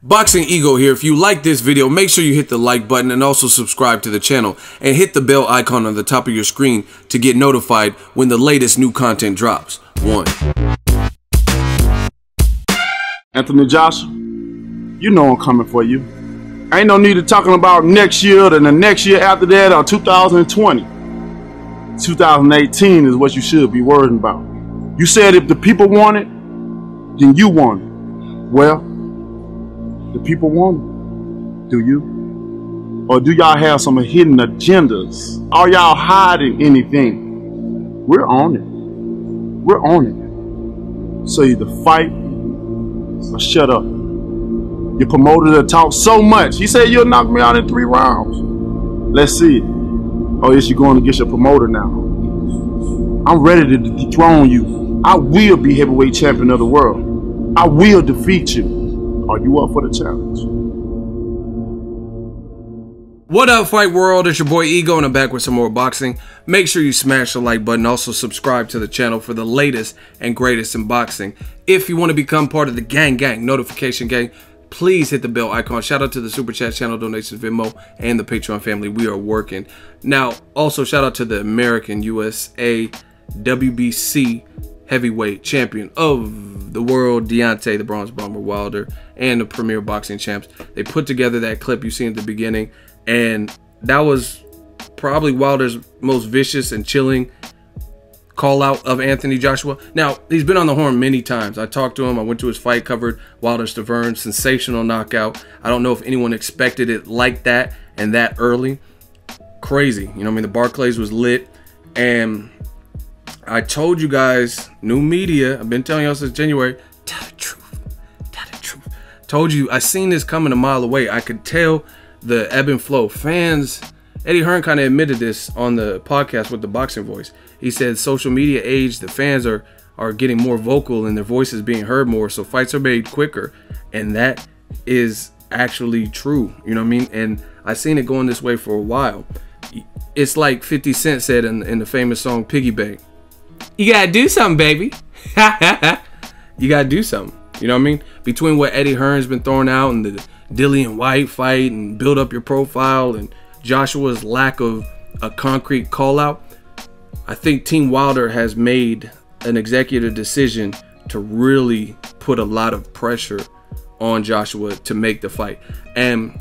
Boxingego here. If you like this video, make sure you hit the like button and also subscribe to the channel and hit the bell icon on the top of your screen to get notified when the latest new content drops. Anthony Joshua, you know I'm coming for you. Ain't no need of talking about next year and the next year after that or 2020. 2018 is what you should be worrying about. You said if the people want it, then you want it. Well, the people want it. Do you? Or do y'all have some hidden agendas? Are y'all hiding anything? We're on it. We're on it. So either fight or shut up. Your promoter that talks so much. He said you'll knock me out in 3 rounds. Let's see it. Or is you going against your promoter now? I'm ready to dethrone you. I will be heavyweight champion of the world. I will defeat you. Are you up for the challenge? What up, fight world? It's your boy Ego and I'm back with some more boxing. Make sure you smash the like button. Also subscribe to the channel for the latest and greatest in boxing. If you want to become part of the gang notification gang, please hit the bell icon. Shout out to the Super Chat channel, donations, Venmo, and the Patreon family. We are working. Now, also shout out to the American USA WBC heavyweight champion of the world, Deontay the Bronze Bomber Wilder, and the premier boxing champs. They put together that clip you see at the beginning, and that was probably Wilder's most vicious and chilling call out of Anthony Joshua. Now, he's been on the horn many times. I talked to him. I went to his fight, covered Wilder-Stavern, sensational knockout. I don't know if anyone expected it like that and that early. Crazy. You know what I mean? The Barclays was lit. And I told you guys, new media, I've been telling y'all since January, tell the truth. Tell the truth. Told you, I seen this coming a mile away. I could tell the ebb and flow. Fans, Eddie Hearn kind of admitted this on the podcast with the Boxing Voice. He said social media age, the fans are getting more vocal and their voices being heard more, so fights are made quicker. And that is actually true, you know what I mean? And I seen it going this way for a while. It's like 50 Cent said in the famous song Piggy Bank. You gotta do something, baby. You gotta do something, you know what I mean? Between what Eddie Hearn's been throwing out and the Dillian White fight and build up your profile and Joshua's lack of a concrete call out, I think Team Wilder has made an executive decision to really put a lot of pressure on Joshua to make the fight. And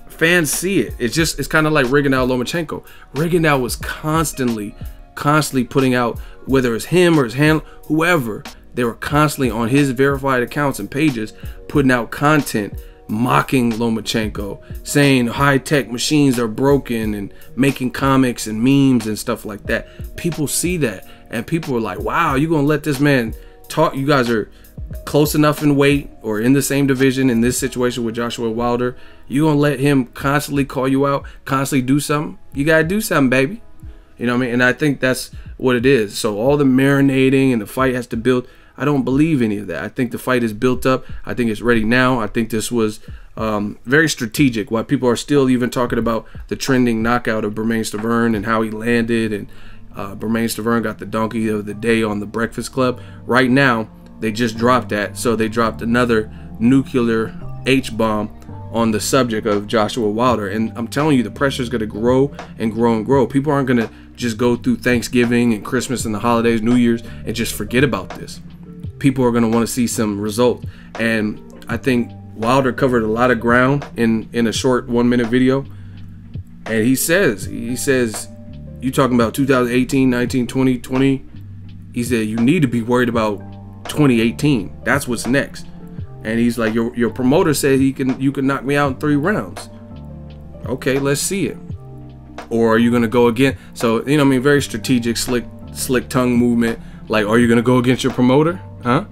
fans see it. It's kind of like Rigondeaux Lomachenko. Rigondeaux was constantly putting out, whether it's him or his handler, whoever, they were constantly on his verified accounts and pages putting out content mocking Lomachenko, saying high-tech machines are broken and making comics and memes and stuff like that. People see that and people are like, wow, you're gonna let this man talk? You guys are close enough in weight or in the same division in this situation with Joshua Wilder. You gonna let him constantly call you out, constantly do something? You gotta do something, baby. You know what I mean? And I think that's what it is. So all the marinating and the fight has to build. I don't believe any of that. I think the fight is built up. I think it's ready now. I think this was very strategic. While people are still even talking about the trending knockout of Stavern and how he landed, and Stavern got the donkey of the day on the Breakfast Club. Right now, they just dropped that. So they dropped another nuclear H-bomb on the subject of Joshua Wilder. And I'm telling you, the pressure is going to grow and grow and grow. People aren't going to just go through Thanksgiving and Christmas and the holidays, New Year's, and just forget about this. People are going to want to see some results. And I think Wilder covered a lot of ground in a short 1-minute video. And he says, you talking about 2018, 19, 20, 20. He said, you need to be worried about 2018. That's what's next. And he's like, your promoter said you can knock me out in 3 rounds. Okay, let's see it. Or are you going to go again? So, you know what I mean? Very strategic, slick tongue movement. Like, are you going to go against your promoter? Huh?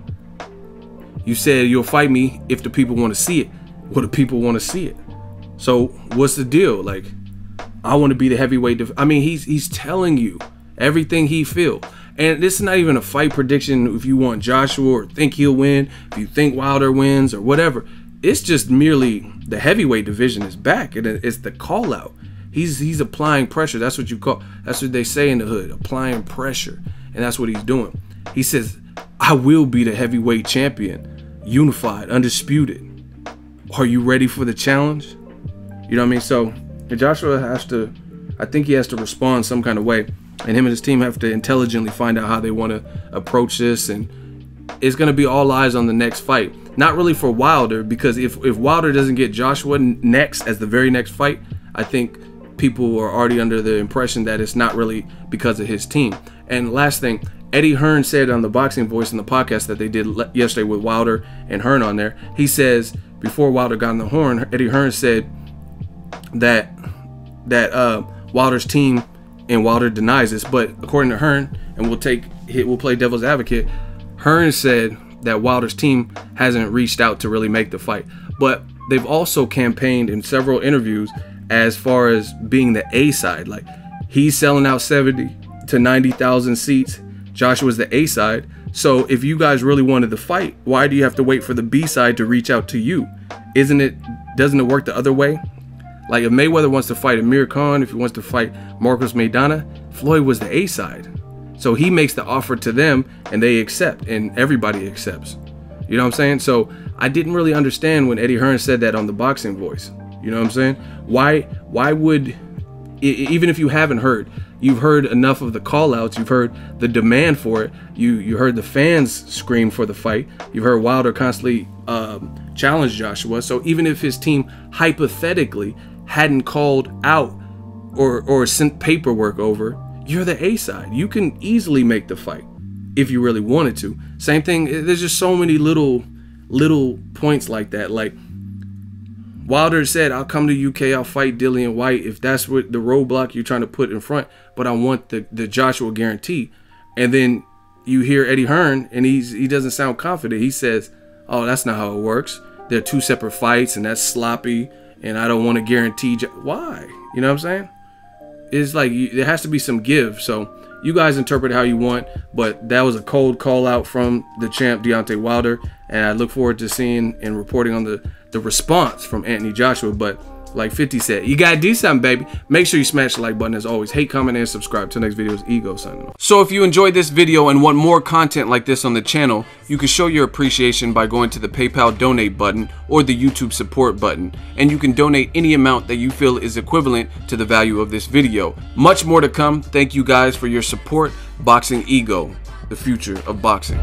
You said you'll fight me if the people want to see it. Well, the people want to see it. So what's the deal? Like, I want to be the heavyweight. I mean, he's telling you everything he feels. And this is not even a fight prediction if you want Joshua or think he'll win, if you think Wilder wins or whatever. It's just merely the heavyweight division is back. And it's the call out. He's applying pressure. That's what they say in the hood, applying pressure. And that's what he's doing. He says, I will be the heavyweight champion, unified, undisputed. are you ready for the challenge? You know what I mean? So Joshua has to, I think he has to respond some kind of way, and him and his team have to intelligently find out how they want to approach this. And it's going to be all eyes on the next fight. Not really for Wilder, because if Wilder doesn't get Joshua next as the very next fight, I think people are already under the impression that it's not really because of his team. And last thing, Eddie Hearn said on the Boxing Voice in the podcast that they did yesterday with Wilder and Hearn on there, he says before Wilder got on the horn, Eddie Hearn said that Wilder's team, and Wilder denies this, but according to Hearn, and we'll play devil's advocate, Hearn said that Wilder's team hasn't reached out to really make the fight, but they've also campaigned in several interviews as far as being the A side. Like, he's selling out 70 to 90,000 seats. Joshua's the A side. So if you guys really wanted the fight, why do you have to wait for the B side to reach out to you? Doesn't it work the other way? Like, if Mayweather wants to fight Amir Khan, if he wants to fight Marcos Maidana, Floyd was the A side. So he makes the offer to them and they accept, and everybody accepts. You know what I'm saying? So I didn't really understand when Eddie Hearn said that on the Boxing Voice. You know what I'm saying? Why would, even if you haven't heard, you've heard enough of the call-outs, you've heard the demand for it, you heard the fans scream for the fight, you've heard Wilder constantly challenge Joshua. So even if his team hypothetically hadn't called out or sent paperwork over, you're the A side. You can easily make the fight if you really wanted to. Same thing, there's just so many little points like that. Like, Wilder said, I'll come to UK, I'll fight Dillian White if that's what the roadblock you're trying to put in front, but I want the Joshua guarantee. And then you hear Eddie Hearn, and he doesn't sound confident. He says, oh, that's not how it works. They're two separate fights, and that's sloppy, and I don't want to guarantee. Why? You know what I'm saying? It's like, there has to be some give. So you guys interpret how you want, but that was a cold call out from the champ Deontay Wilder, and I look forward to seeing and reporting on the response from Anthony Joshua. But like 50 said, you gotta do something, baby. Make sure you smash the like button as always. Hate, comment, and subscribe. Till next video is Ego signing off. So if you enjoyed this video and want more content like this on the channel, you can show your appreciation by going to the PayPal donate button or the YouTube support button, and you can donate any amount that you feel is equivalent to the value of this video. Much more to come. Thank you guys for your support. Boxingego, the future of boxing.